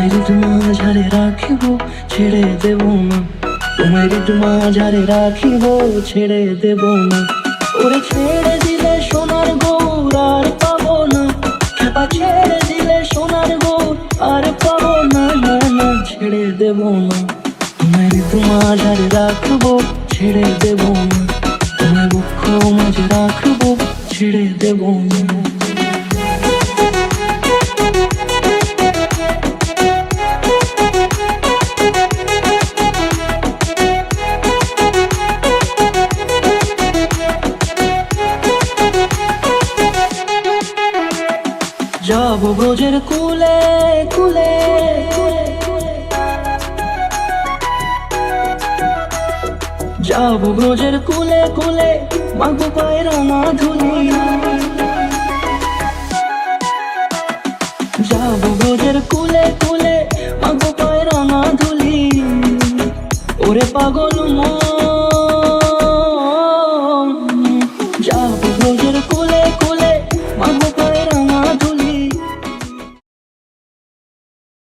মাঝারে রাখিব, ছেড়ে দেব না। তোমার মাঝারে রাখিব, ছেড়ে দেব না। ওরে ছেড়ে দিলে সোনার গৌর আর পাবো না, খেপা ছেড়ে দিলে সোনার গৌর আর পাবো না। না না, ছেড়ে দেব না। তোমার মাঝারে রাখবো, ছেড়ে দেব না। তোমার বক্ষ মাঝে রাখবো, ছেড়ে দেব না। যাব ব্রজের কুলে কুলে, যাব ব্রজের কুলে কুলে, মাগো পায়ের না ধুলি। যাব ব্রজের কুলে কুলে, মাগো পায়ের না ধুলি। ওরে পাগল মন